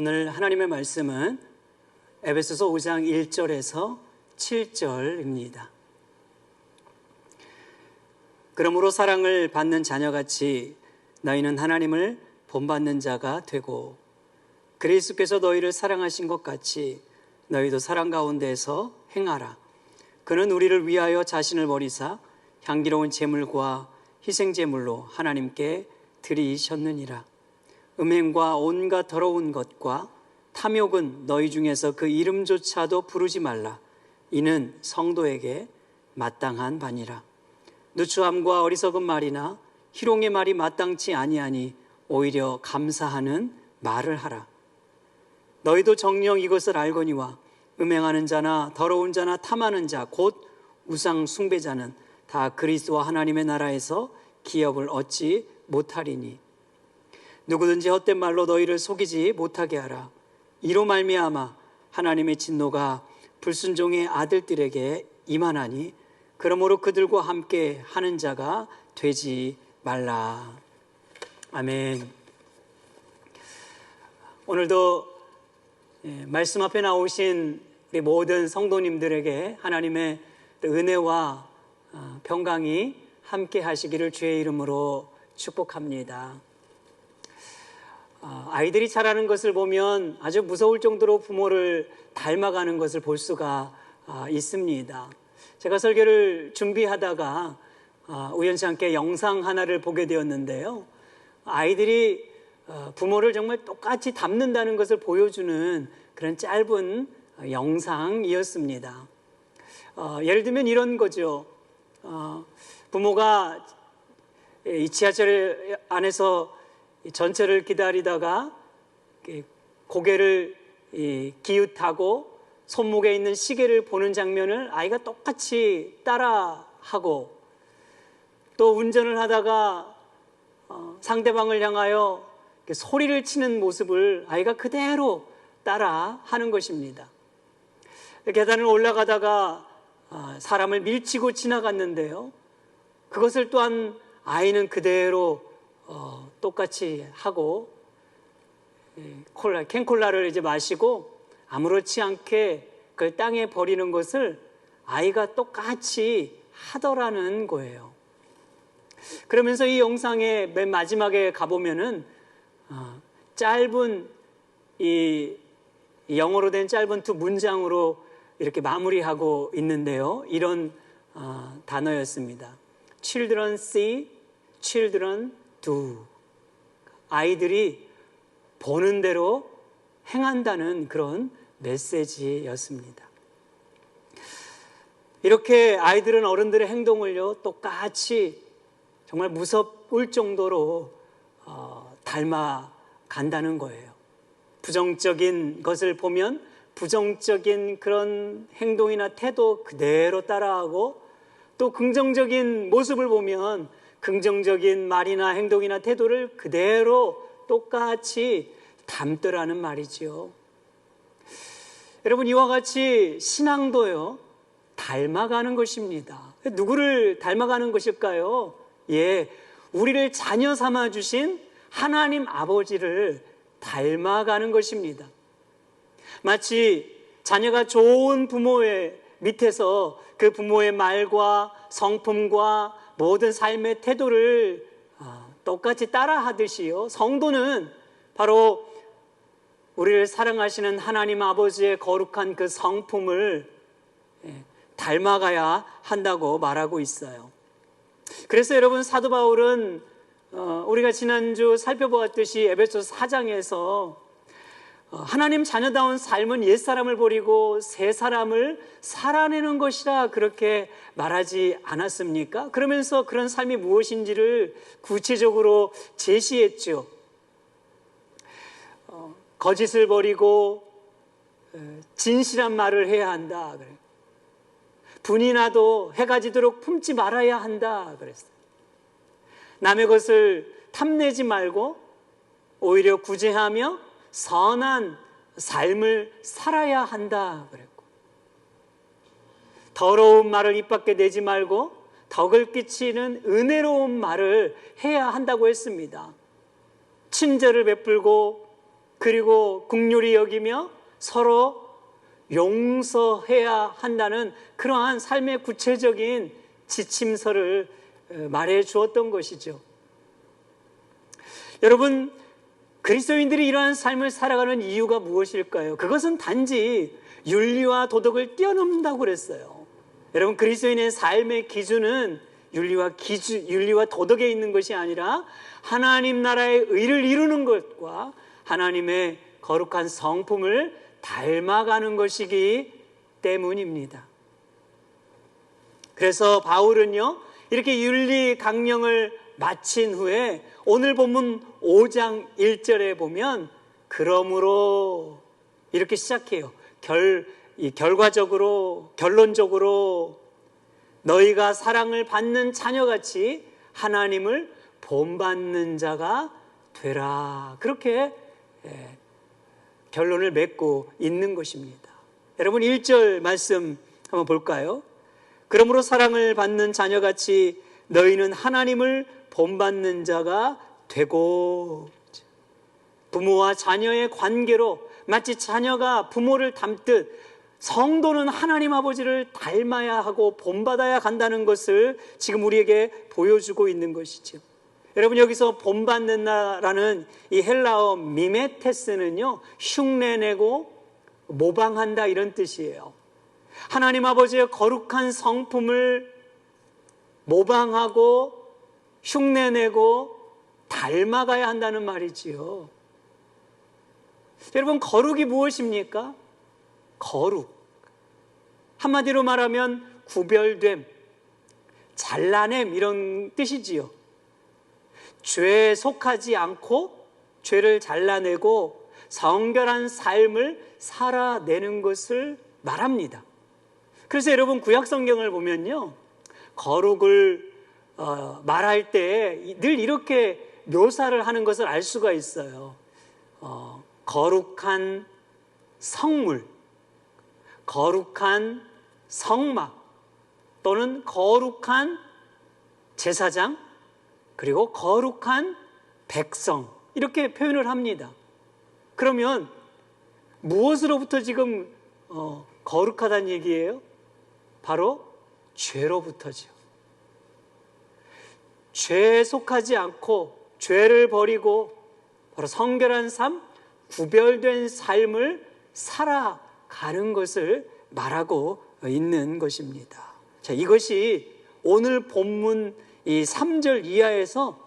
오늘 하나님의 말씀은 에베소서 5장 1절에서 7절입니다. 그러므로 사랑을 받는 자녀같이 너희는 하나님을 본받는 자가 되고 그리스도께서 너희를 사랑하신 것 같이 너희도 사랑 가운데서 행하라. 그는 우리를 위하여 자신을 버리사 향기로운 제물과 희생제물로 하나님께 드리셨느니라. 음행과 온갖 더러운 것과 탐욕은 너희 중에서 그 이름조차도 부르지 말라. 이는 성도에게 마땅한 바니라. 누추함과 어리석은 말이나 희롱의 말이 마땅치 아니하니 오히려 감사하는 말을 하라. 너희도 정녕 이것을 알거니와 음행하는 자나 더러운 자나 탐하는 자 곧 우상 숭배자는 다 그리스도와 하나님의 나라에서 기업을 얻지 못하리니 누구든지 헛된 말로 너희를 속이지 못하게 하라. 이로 말미암아 하나님의 진노가 불순종의 아들들에게 임하나니 그러므로 그들과 함께 하는 자가 되지 말라. 아멘. 오늘도 말씀 앞에 나오신 우리 모든 성도님들에게 하나님의 은혜와 평강이 함께 하시기를 주의 이름으로 축복합니다. 아이들이 자라는 것을 보면 아주 무서울 정도로 부모를 닮아가는 것을 볼 수가 있습니다. 제가 설교를 준비하다가 우연치 않게 영상 하나를 보게 되었는데요. 아이들이 부모를 정말 똑같이 닮는다는 것을 보여주는 그런 짧은 영상이었습니다. 예를 들면 이런 거죠. 부모가 이 지하철 안에서 전철을 기다리다가 고개를 기웃하고 손목에 있는 시계를 보는 장면을 아이가 똑같이 따라하고, 또 운전을 하다가 상대방을 향하여 소리를 치는 모습을 아이가 그대로 따라하는 것입니다. 계단을 올라가다가 사람을 밀치고 지나갔는데요, 그것을 또한 아이는 그대로 똑같이 하고, 캔콜라를 이제 마시고 아무렇지 않게 그걸 땅에 버리는 것을 아이가 똑같이 하더라는 거예요. 그러면서 이 영상의 맨 마지막에 가보면은 짧은 이 영어로 된 짧은 두 문장으로 이렇게 마무리하고 있는데요, 이런 단어였습니다. Children see, children do. 아이들이 보는 대로 행한다는 그런 메시지였습니다. 이렇게 아이들은 어른들의 행동을요 똑같이 정말 무섭을 정도로 닮아간다는 거예요. 부정적인 것을 보면 부정적인 그런 행동이나 태도 그대로 따라하고, 또 긍정적인 모습을 보면 긍정적인 말이나 행동이나 태도를 그대로 똑같이 닮더라는 말이지요. 여러분, 이와 같이 신앙도요 닮아가는 것입니다. 누구를 닮아가는 것일까요? 우리를 자녀 삼아 주신 하나님 아버지를 닮아가는 것입니다. 마치 자녀가 좋은 부모의 밑에서 그 부모의 말과 성품과 모든 삶의 태도를 똑같이 따라하듯이요, 성도는 바로 우리를 사랑하시는 하나님 아버지의 거룩한 그 성품을 닮아가야 한다고 말하고 있어요. 그래서 여러분, 사도 바울은 우리가 지난주 살펴보았듯이 에베소서 4장에서 하나님 자녀다운 삶은 옛사람을 버리고 새 사람을 살아내는 것이라 그렇게 말하지 않았습니까? 그러면서 그런 삶이 무엇인지를 구체적으로 제시했죠. 거짓을 버리고 진실한 말을 해야 한다. 분이 나도 해가 지도록 품지 말아야 한다 그랬어요. 남의 것을 탐내지 말고 오히려 구제하며 선한 삶을 살아야 한다 그랬고, 더러운 말을 입 밖에 내지 말고 덕을 끼치는 은혜로운 말을 해야 한다고 했습니다. 친절을 베풀고 그 그리고 긍휼히 여기며 서로 용서해야 한다는 그러한 삶의 구체적인 지침서를 말해 주었던 것이죠. 여러분, 그리스도인들이 이러한 삶을 살아가는 이유가 무엇일까요? 그것은 단지 윤리와 도덕을 뛰어넘는다고 그랬어요. 여러분, 그리스도인의 삶의 기준은 윤리와 도덕에 있는 것이 아니라 하나님 나라의 의를 이루는 것과 하나님의 거룩한 성품을 닮아가는 것이기 때문입니다. 그래서 바울은요, 이렇게 윤리 강령을 마친 후에 오늘 본문 5장 1절에 보면 그러므로 이렇게 시작해요. 결론적으로 너희가 사랑을 받는 자녀같이 하나님을 본받는 자가 되라. 그렇게 결론을 맺고 있는 것입니다. 여러분 1절 말씀 한번 볼까요? 그러므로 사랑을 받는 자녀같이 너희는 하나님을 본받는 자가 되고, 부모와 자녀의 관계로 마치 자녀가 부모를 닮듯 성도는 하나님 아버지를 닮아야 하고 본받아야 한다는 것을 지금 우리에게 보여주고 있는 것이죠. 여러분, 여기서 본받는다라는 이 헬라어 미메테스는요, 흉내내고 모방한다 이런 뜻이에요. 하나님 아버지의 거룩한 성품을 모방하고 흉내내고 닮아가야 한다는 말이지요. 여러분, 거룩이 무엇입니까? 거룩, 한마디로 말하면 구별됨, 잘라냄 이런 뜻이지요. 죄에 속하지 않고 죄를 잘라내고 성결한 삶을 살아내는 것을 말합니다. 그래서 여러분, 구약 성경을 보면요, 거룩을 말할 때 늘 이렇게 묘사를 하는 것을 알 수가 있어요. 거룩한 성물, 거룩한 성막, 또는 거룩한 제사장, 그리고 거룩한 백성, 이렇게 표현을 합니다. 그러면 무엇으로부터 지금 거룩하다는 얘기예요? 바로 죄로부터죠. 죄에 속하지 않고 죄를 버리고 바로 성결한 삶, 구별된 삶을 살아가는 것을 말하고 있는 것입니다. 자, 이것이 오늘 본문 이 3절 이하에서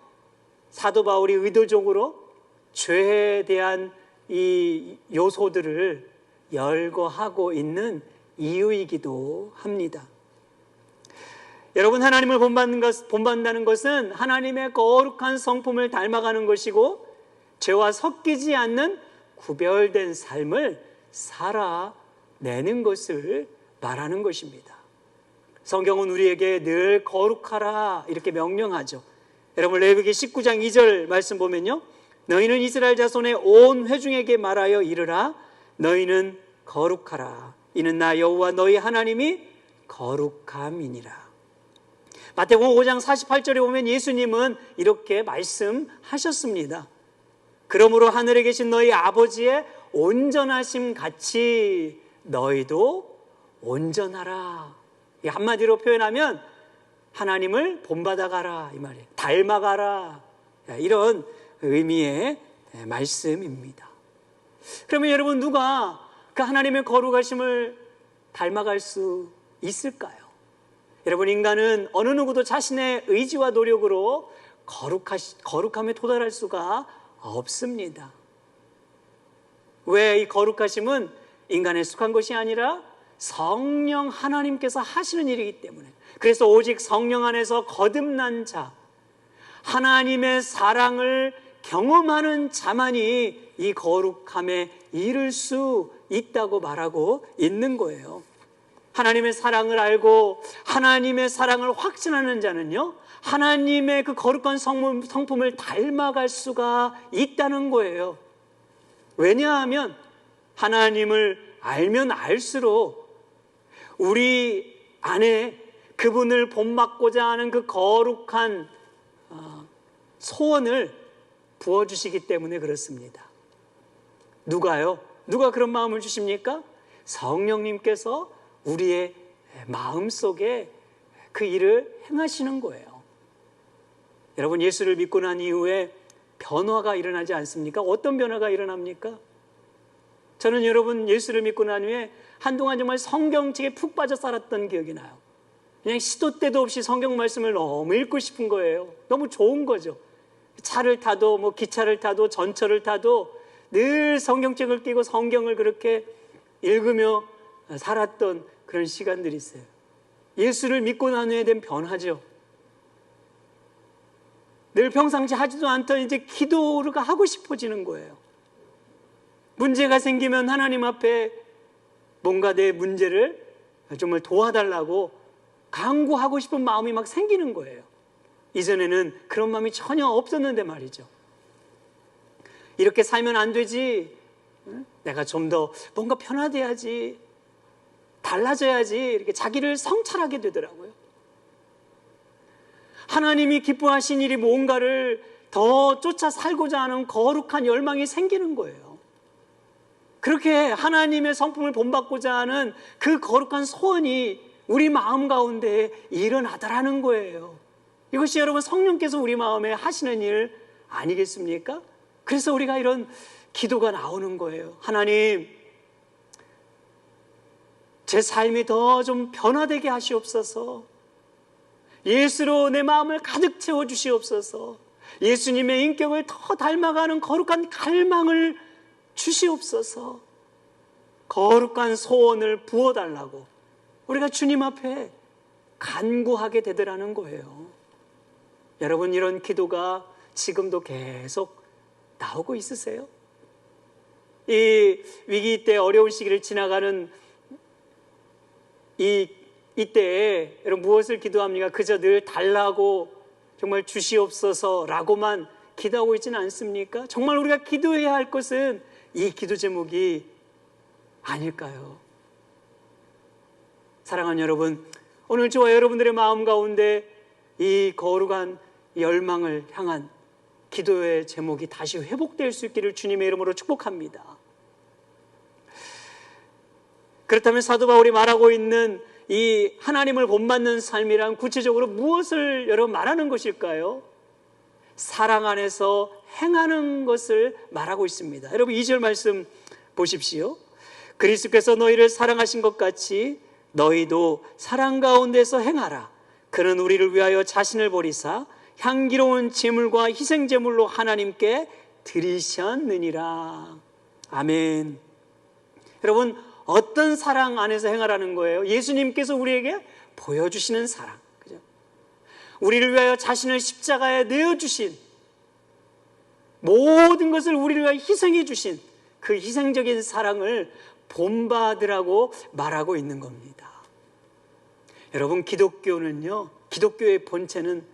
사도 바울이 의도적으로 죄에 대한 이 요소들을 열거하고 있는 이유이기도 합니다. 여러분, 하나님을 본받는다는 것은 하나님의 거룩한 성품을 닮아가는 것이고 죄와 섞이지 않는 구별된 삶을 살아내는 것을 말하는 것입니다. 성경은 우리에게 늘 거룩하라 이렇게 명령하죠. 여러분, 레위기 19장 2절 말씀 보면요, 너희는 이스라엘 자손의 온 회중에게 말하여 이르라. 너희는 거룩하라. 이는 나 여호와 너희 하나님이 거룩함이니라. 마태복음 5장 48절에 보면 예수님은 이렇게 말씀하셨습니다. 그러므로 하늘에 계신 너희 아버지의 온전하심 같이 너희도 온전하라. 한마디로 표현하면 하나님을 본받아가라 이 말이에요. 닮아가라, 이런 의미의 말씀입니다. 그러면 여러분, 누가 그 하나님의 거룩하심을 닮아갈 수 있을까요? 여러분, 인간은 어느 누구도 자신의 의지와 노력으로 거룩함에 도달할 수가 없습니다. 왜? 이 거룩하심은 인간에 속한 것이 아니라 성령 하나님께서 하시는 일이기 때문에, 그래서 오직 성령 안에서 거듭난 자, 하나님의 사랑을 경험하는 자만이 이 거룩함에 이를 수 있다고 말하고 있는 거예요. 하나님의 사랑을 알고 하나님의 사랑을 확신하는 자는요, 하나님의 그 거룩한 성품을 닮아갈 수가 있다는 거예요. 왜냐하면 하나님을 알면 알수록 우리 안에 그분을 본받고자 하는 그 거룩한 소원을 부어주시기 때문에 그렇습니다. 누가요? 누가 그런 마음을 주십니까? 성령님께서 우리의 마음속에 그 일을 행하시는 거예요. 여러분, 예수를 믿고 난 이후에 변화가 일어나지 않습니까? 어떤 변화가 일어납니까? 저는 여러분, 예수를 믿고 난 후에 한동안 정말 성경책에 푹 빠져 살았던 기억이 나요. 그냥 시도 때도 없이 성경 말씀을 너무 읽고 싶은 거예요. 너무 좋은 거죠. 차를 타도 기차를 타도 전철을 타도 늘 성경책을 끼고 성경을 그렇게 읽으며 살았던 그런 시간들이 있어요. 예수를 믿고 난 후에 된 변화죠. 늘 평상시 하지도 않던 이제 기도가 하고 싶어지는 거예요. 문제가 생기면 하나님 앞에 뭔가 내 문제를 정말 도와달라고 간구하고 싶은 마음이 막 생기는 거예요. 이전에는 그런 마음이 전혀 없었는데 말이죠. 이렇게 살면 안 되지, 내가 좀 더 뭔가 변화돼야지, 달라져야지, 이렇게 자기를 성찰하게 되더라고요. 하나님이 기뻐하신 일이 뭔가를 더 쫓아 살고자 하는 거룩한 열망이 생기는 거예요. 그렇게 하나님의 성품을 본받고자 하는 그 거룩한 소원이 우리 마음 가운데 일어나더라는 거예요. 이것이 여러분 성령께서 우리 마음에 하시는 일 아니겠습니까? 그래서 우리가 이런 기도가 나오는 거예요. 하나님, 제 삶이 더 좀 변화되게 하시옵소서. 예수로 내 마음을 가득 채워주시옵소서. 예수님의 인격을 더 닮아가는 거룩한 갈망을 주시옵소서. 거룩한 소원을 부어달라고 우리가 주님 앞에 간구하게 되더라는 거예요. 여러분, 이런 기도가 지금도 계속 나오고 있으세요? 이 위기 때 어려운 시기를 지나가는 이때에 여러분 무엇을 기도합니까? 그저 늘 달라고 정말 주시옵소서라고만 기도하고 있지는 않습니까? 정말 우리가 기도해야 할 것은 이 기도 제목이 아닐까요? 사랑하는 여러분, 오늘 저와 여러분들의 마음 가운데 이 거룩한 열망을 향한 기도의 제목이 다시 회복될 수 있기를 주님의 이름으로 축복합니다. 그렇다면 사도 바울이 말하고 있는 이 하나님을 본받는 삶이란 구체적으로 무엇을 여러분 말하는 것일까요? 사랑 안에서 행하는 것을 말하고 있습니다. 여러분 2절 말씀 보십시오. 그리스도께서 너희를 사랑하신 것 같이 너희도 사랑 가운데서 행하라. 그는 우리를 위하여 자신을 버리사 향기로운 제물과 희생 제물로 하나님께 드리셨느니라. 아멘. 여러분, 어떤 사랑 안에서 행하라는 거예요? 예수님께서 우리에게 보여주시는 사랑, 그죠? 우리를 위하여 자신을 십자가에 내어주신, 모든 것을 우리를 위하여 희생해 주신 그 희생적인 사랑을 본받으라고 말하고 있는 겁니다. 여러분, 기독교는요, 기독교의 본체는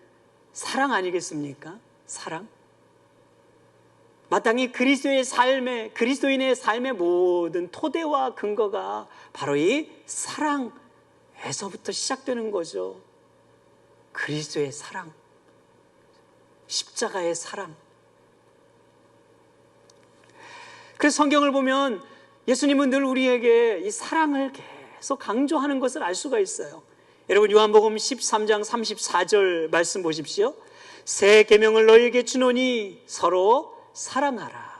사랑 아니겠습니까? 사랑. 마땅히 그리스도인의 삶의 모든 토대와 근거가 바로 이 사랑에서부터 시작되는 거죠. 그리스도의 사랑, 십자가의 사랑. 그래서 성경을 보면 예수님은 늘 우리에게 이 사랑을 계속 강조하는 것을 알 수가 있어요. 여러분, 요한복음 13장 34절 말씀 보십시오. 새 계명을 너희에게 주노니 서로 사랑하라.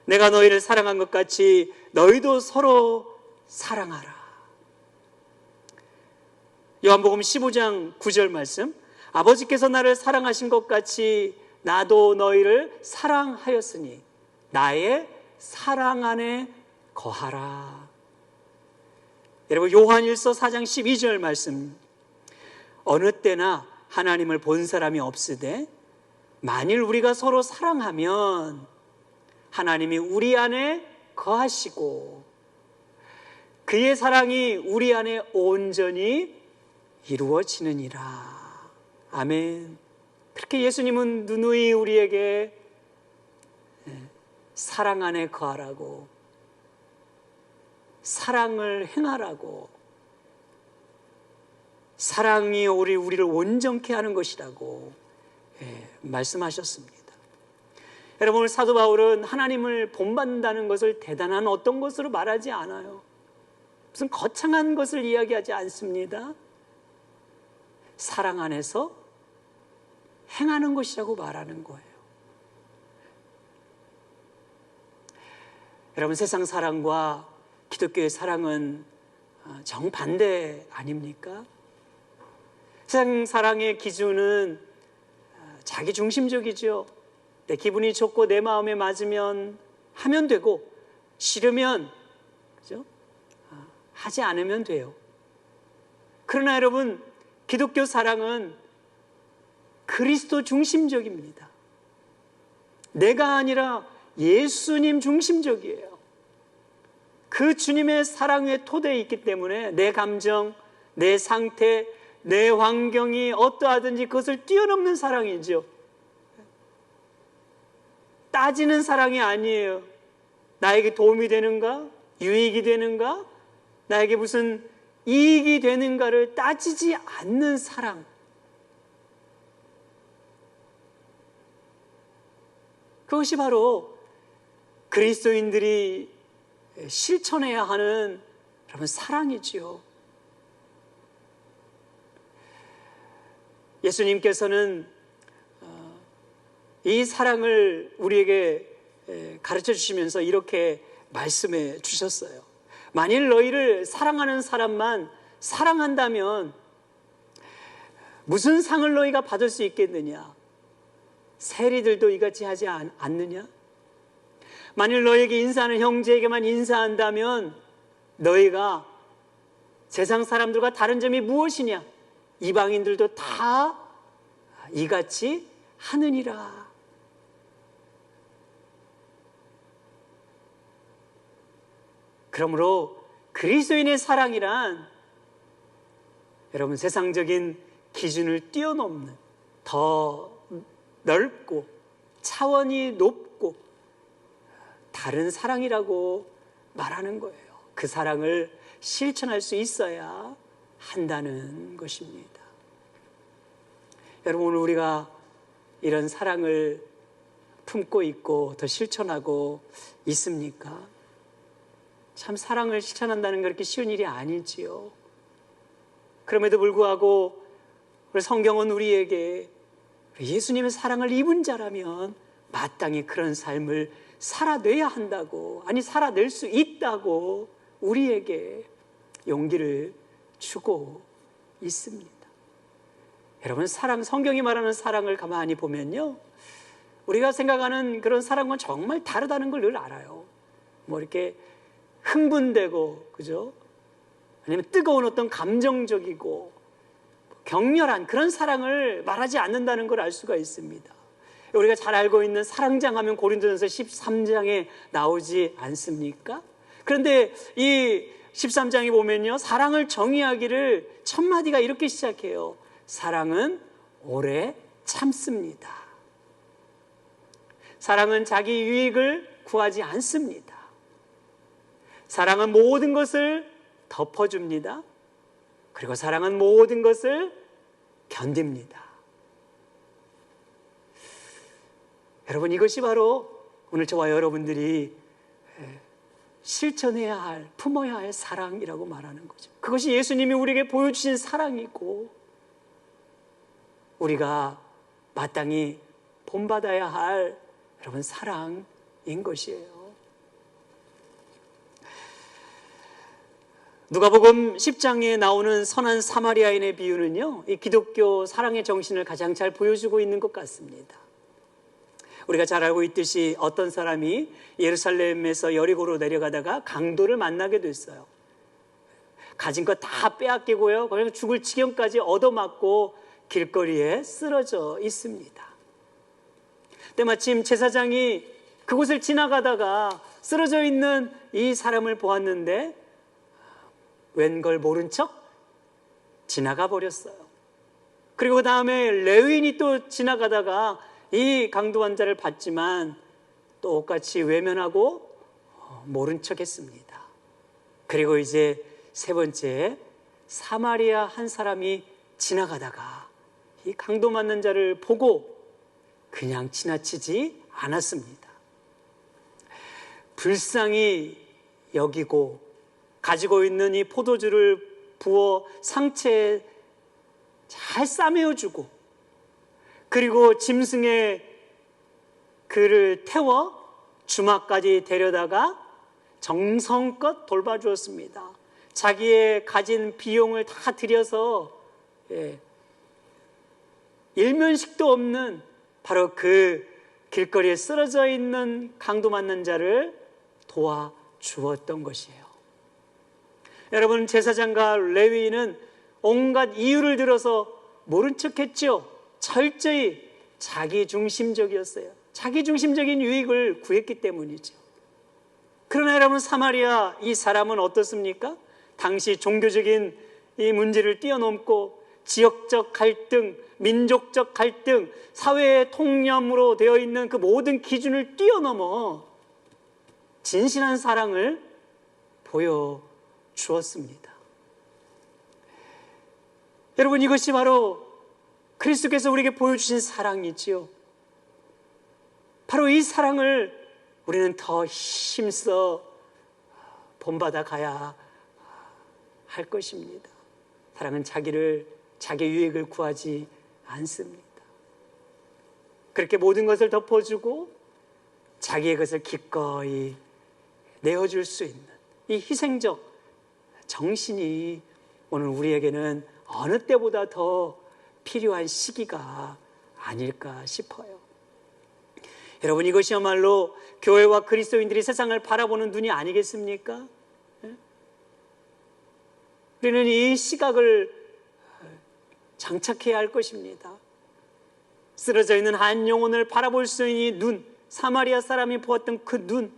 내가 너희를 사랑한 것 같이 너희도 서로 사랑하라. 요한복음 15장 9절 말씀. 아버지께서 나를 사랑하신 것 같이 나도 너희를 사랑하였으니 나의 사랑 안에 거하라. 여러분, 요한일서 4장 12절 말씀. 어느 때나 하나님을 본 사람이 없으되 만일 우리가 서로 사랑하면 하나님이 우리 안에 거하시고 그의 사랑이 우리 안에 온전히 이루어지느니라. 아멘. 그렇게 예수님은 누누이 우리에게 사랑 안에 거하라고, 사랑을 행하라고, 사랑이 우리를 온전케 하는 것이라고 말씀하셨습니다. 여러분, 오늘 사도 바울은 하나님을 본받는다는 것을 대단한 어떤 것으로 말하지 않아요. 무슨 거창한 것을 이야기하지 않습니다. 사랑 안에서 행하는 것이라고 말하는 거예요. 여러분, 세상 사랑과 기독교의 사랑은 정반대 아닙니까? 세상 사랑의 기준은 자기 중심적이죠. 내 기분이 좋고 내 마음에 맞으면 하면 되고, 싫으면, 그죠? 하지 않으면 돼요. 그러나 여러분, 기독교 사랑은 그리스도 중심적입니다. 내가 아니라 예수님 중심적이에요. 그 주님의 사랑 위에 토대에 있기 때문에 내 감정, 내 상태, 내 환경이 어떠하든지 그것을 뛰어넘는 사랑이죠. 따지는 사랑이 아니에요. 나에게 도움이 되는가? 유익이 되는가? 나에게 무슨 이익이 되는가를 따지지 않는 사랑. 그것이 바로 그리스도인들이 실천해야 하는 여러분 사랑이지요. 예수님께서는 이 사랑을 우리에게 가르쳐 주시면서 이렇게 말씀해 주셨어요. 만일 너희를 사랑하는 사람만 사랑한다면 무슨 상을 너희가 받을 수 있겠느냐? 세리들도 이같이 하지 않느냐? 만일 너에게 인사하는 형제에게만 인사한다면 너희가 세상 사람들과 다른 점이 무엇이냐? 이방인들도 다 이같이 하느니라. 그러므로 그리스도인의 사랑이란 여러분 세상적인 기준을 뛰어넘는 더 넓고 차원이 높고 다른 사랑이라고 말하는 거예요. 그 사랑을 실천할 수 있어야 한다는 것입니다. 여러분, 오늘 우리가 이런 사랑을 품고 있고 더 실천하고 있습니까? 참 사랑을 실천한다는 게 그렇게 쉬운 일이 아니지요. 그럼에도 불구하고 성경은 우리에게 예수님의 사랑을 입은 자라면 마땅히 그런 삶을 살아내야 한다고, 아니 살아낼 수 있다고 우리에게 용기를 주고 있습니다. 여러분, 사랑, 성경이 말하는 사랑을 가만히 보면요, 우리가 생각하는 그런 사랑과는 정말 다르다는 걸 늘 알아요. 뭐 이렇게 흥분되고, 그죠? 아니면 뜨거운 어떤 감정적이고 격렬한 그런 사랑을 말하지 않는다는 걸 알 수가 있습니다. 우리가 잘 알고 있는 사랑장 하면 고린도전서 13장에 나오지 않습니까? 그런데 이 13장에 보면요, 사랑을 정의하기를 첫 마디가 이렇게 시작해요. 사랑은 오래 참습니다. 사랑은 자기 유익을 구하지 않습니다. 사랑은 모든 것을 덮어줍니다. 그리고 사랑은 모든 것을 견딥니다. 여러분, 이것이 바로 오늘 저와 여러분들이 실천해야 할, 품어야 할 사랑이라고 말하는 거죠. 그것이 예수님이 우리에게 보여주신 사랑이고 우리가 마땅히 본받아야 할 여러분 사랑인 것이에요. 누가복음 10장에 나오는 선한 사마리아인의 비유는요, 이 기독교 사랑의 정신을 가장 잘 보여주고 있는 것 같습니다. 우리가 잘 알고 있듯이 어떤 사람이 예루살렘에서 여리고로 내려가다가 강도를 만나게 됐어요. 가진 거 다 빼앗기고요, 그래서 죽을 지경까지 얻어맞고 길거리에 쓰러져 있습니다. 때마침 제사장이 그곳을 지나가다가 쓰러져 있는 이 사람을 보았는데 웬걸 모른 척 지나가 버렸어요. 그리고 그 다음에 레위인이 또 지나가다가 이 강도 환자를 봤지만 똑같이 외면하고 모른 척 했습니다. 그리고 이제 세 번째, 사마리아 한 사람이 지나가다가 이 강도 맞는 자를 보고 그냥 지나치지 않았습니다. 불쌍히 여기고 가지고 있는 이 포도주를 부어 상체에 잘 싸매어주고, 그리고 짐승에 그를 태워 주막까지 데려다가 정성껏 돌봐주었습니다. 자기의 가진 비용을 다 들여서 일면식도 없는 바로 그 길거리에 쓰러져 있는 강도 맞는 자를 도와주었던 것이에요. 여러분, 제사장과 레위인은 온갖 이유를 들어서 모른 척했죠. 철저히 자기중심적이었어요. 자기중심적인 유익을 구했기 때문이죠. 그러나 여러분, 사마리아 이 사람은 어떻습니까? 당시 종교적인 이 문제를 뛰어넘고 지역적 갈등, 민족적 갈등, 사회의 통념으로 되어 있는 그 모든 기준을 뛰어넘어 진실한 사랑을 보여주었습니다. 여러분, 이것이 바로 그리스도께서 우리에게 보여주신 사랑이지요. 바로 이 사랑을 우리는 더 힘써 본받아 가야 할 것입니다. 사랑은 자기 유익을 구하지 않습니다. 그렇게 모든 것을 덮어주고 자기의 것을 기꺼이 내어줄 수 있는 이 희생적 정신이 오늘 우리에게는 어느 때보다 더 필요한 시기가 아닐까 싶어요. 여러분, 이것이야말로 교회와 그리스도인들이 세상을 바라보는 눈이 아니겠습니까? 우리는 이 시각을 장착해야 할 것입니다. 쓰러져 있는 한 영혼을 바라볼 수 있는 이 눈, 사마리아 사람이 보았던 그 눈,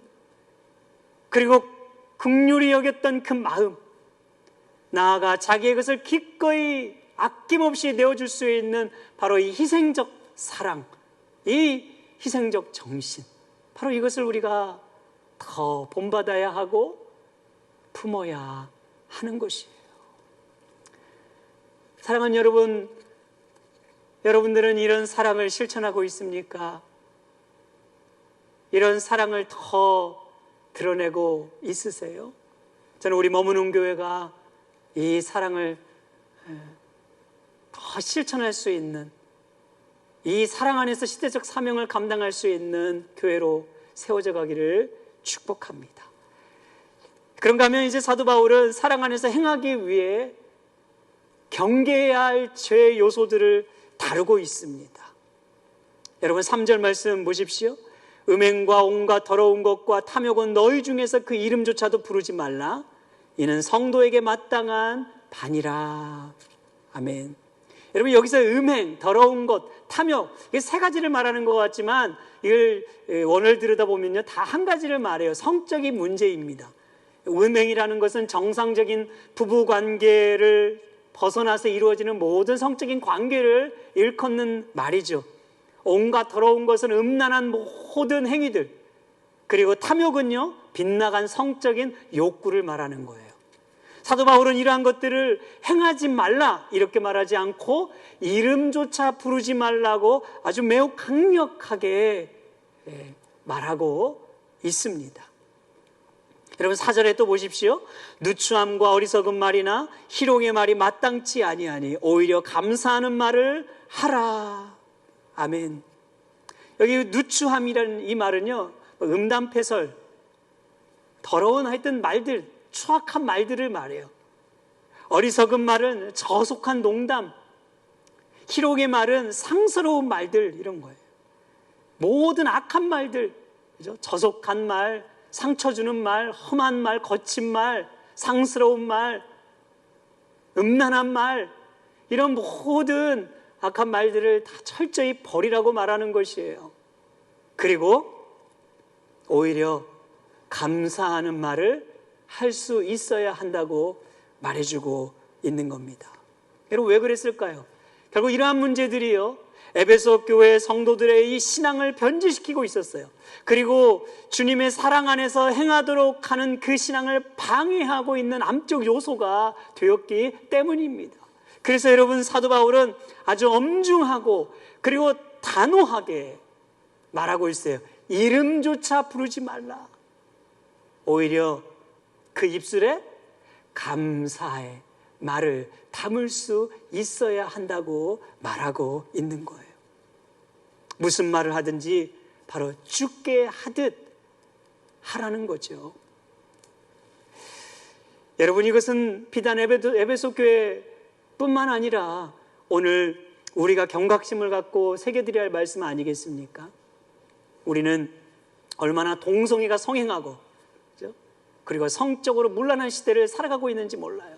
그리고 긍휼히 여겼던 그 마음, 나아가 자기의 것을 기꺼이 아낌없이 내어줄 수 있는 바로 이 희생적 사랑, 이 희생적 정신, 바로 이것을 우리가 더 본받아야 하고 품어야 하는 것이에요. 사랑하는 여러분, 여러분들은 이런 사랑을 실천하고 있습니까? 이런 사랑을 더 드러내고 있으세요? 저는 우리 머무는 교회가 이 사랑을 더 실천할 수 있는, 이 사랑 안에서 시대적 사명을 감당할 수 있는 교회로 세워져 가기를 축복합니다. 그런가 하면 이제 사도 바울은 사랑 안에서 행하기 위해 경계해야 할 죄의 요소들을 다루고 있습니다. 여러분, 3절 말씀 보십시오. 음행과 온갖 더러운 것과 탐욕은 너희 중에서 그 이름조차도 부르지 말라. 이는 성도에게 마땅한 반이라. 아멘. 여러분, 여기서 음행, 더러운 것, 탐욕, 이게 세 가지를 말하는 것 같지만 이걸 원어를 들여다보면요, 다 한 가지를 말해요. 성적인 문제입니다. 음행이라는 것은 정상적인 부부관계를 벗어나서 이루어지는 모든 성적인 관계를 일컫는 말이죠. 온갖 더러운 것은 음란한 모든 행위들, 그리고 탐욕은요, 빗나간 성적인 욕구를 말하는 거예요. 사도 바울은 이러한 것들을 행하지 말라 이렇게 말하지 않고 이름조차 부르지 말라고 아주 매우 강력하게 말하고 있습니다. 여러분, 4절에 또 보십시오. 누추함과 어리석은 말이나 희롱의 말이 마땅치 아니하니 오히려 감사하는 말을 하라. 아멘. 여기 누추함이라는 이 말은요, 음담패설, 더러운 하여튼 말들, 추악한 말들을 말해요. 어리석은 말은 저속한 농담, 희롱의 말은 상스러운 말들, 이런 거예요. 모든 악한 말들, 그죠? 저속한 말, 상처 주는 말, 험한 말, 거친 말, 상스러운 말, 음란한 말, 이런 모든 악한 말들을 다 철저히 버리라고 말하는 것이에요. 그리고 오히려 감사하는 말을 할 수 있어야 한다고 말해주고 있는 겁니다. 여러분, 왜 그랬을까요? 결국 이러한 문제들이요, 에베소 교회 성도들의 이 신앙을 변질시키고 있었어요. 그리고 주님의 사랑 안에서 행하도록 하는 그 신앙을 방해하고 있는 암적 요소가 되었기 때문입니다. 그래서 여러분, 사도 바울은 아주 엄중하고 그리고 단호하게 말하고 있어요. 이름조차 부르지 말라. 오히려 그 입술에 감사의 말을 담을 수 있어야 한다고 말하고 있는 거예요. 무슨 말을 하든지 바로 주께 하듯 하라는 거죠. 여러분, 이것은 비단 에베소 교회뿐만 아니라 오늘 우리가 경각심을 갖고 새겨드려야 할 말씀 아니겠습니까? 우리는 얼마나 동성애가 성행하고, 그렇죠? 그리고 성적으로 문란한 시대를 살아가고 있는지 몰라요.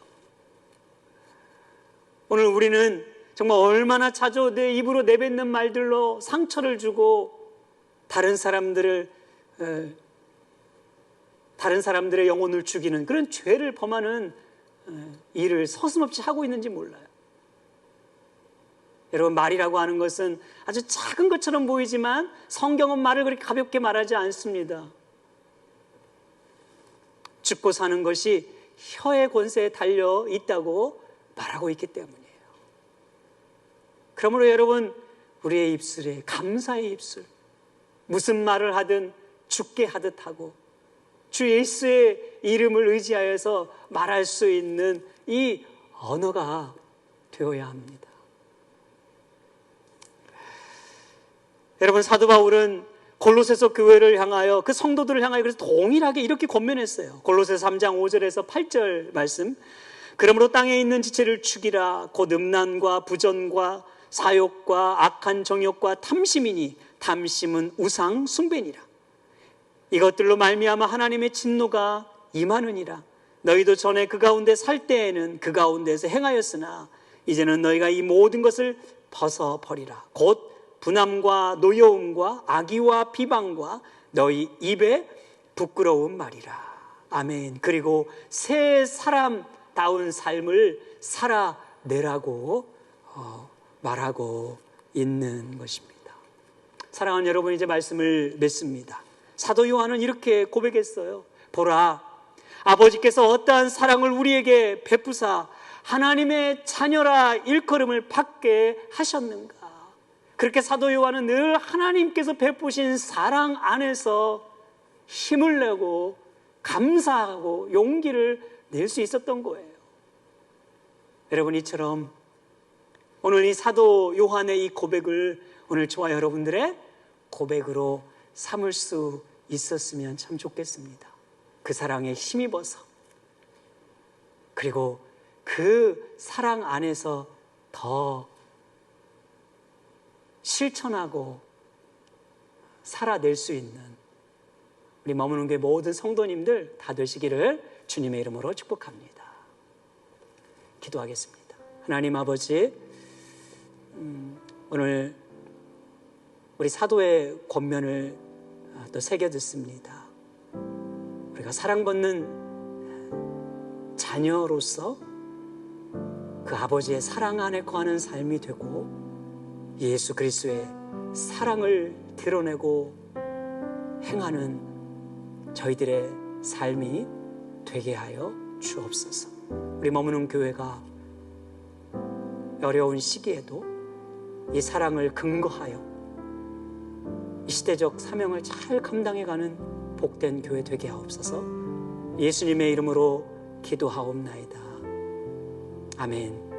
오늘 우리는 정말 얼마나 자주 내 입으로 내뱉는 말들로 상처를 주고 다른 사람들의 영혼을 죽이는 그런 죄를 범하는 일을 서슴없이 하고 있는지 몰라요. 여러분, 말이라고 하는 것은 아주 작은 것처럼 보이지만 성경은 말을 그렇게 가볍게 말하지 않습니다. 죽고 사는 것이 혀의 권세에 달려 있다고 말하고 있기 때문이에요. 그러므로 여러분, 우리의 입술에 감사의 입술, 무슨 말을 하든 주께 하듯 하고 주 예수의 이름을 의지하여서 말할 수 있는 이 언어가 되어야 합니다. 여러분, 사도 바울은 골로새서 교회를 향하여, 그 성도들을 향하여 그래서 동일하게 이렇게 권면했어요. 골로새서 3장 5절에서 8절 말씀. 그러므로 땅에 있는 지체를 죽이라. 곧 음란과 부전과 사욕과 악한 정욕과 탐심이니 탐심은 우상 숭배니라. 이것들로 말미암아 하나님의 진노가 임하느니라. 너희도 전에 그 가운데 살 때에는 그 가운데서 행하였으나 이제는 너희가 이 모든 것을 벗어버리라. 곧 분함과 노여움과 악의와 비방과 너희 입에 부끄러운 말이라. 아멘. 그리고 새 사람다운 삶을 살아내라고 말하고 있는 것입니다. 사랑하는 여러분, 이제 말씀을 맺습니다. 사도 요한은 이렇게 고백했어요. 보라, 아버지께서 어떠한 사랑을 우리에게 베푸사 하나님의 자녀라 일컬음을 받게 하셨는가. 그렇게 사도 요한은 늘 하나님께서 베푸신 사랑 안에서 힘을 내고 감사하고 용기를 낼 수 있었던 거예요. 여러분, 이처럼 오늘 이 사도 요한의 이 고백을 오늘 저와 여러분들의 고백으로 삼을 수 있었으면 참 좋겠습니다. 그 사랑에 힘입어서, 그리고 그 사랑 안에서 더 실천하고 살아낼 수 있는 우리 머무는 교회 모든 성도님들 다 되시기를 주님의 이름으로 축복합니다. 기도하겠습니다. 하나님 아버지, 오늘 우리 사도의 권면을 또 새겨 듣습니다. 우리가 사랑받는 자녀로서 그 아버지의 사랑 안에 거하는 삶이 되고 예수 그리스도의 사랑을 드러내고 행하는 저희들의 삶이 되게 하여 주옵소서. 우리 머무는 교회가 어려운 시기에도 이 사랑을 근거하여 이 시대적 사명을 잘 감당해가는 복된 교회 되게 하옵소서. 예수님의 이름으로 기도하옵나이다. 아멘.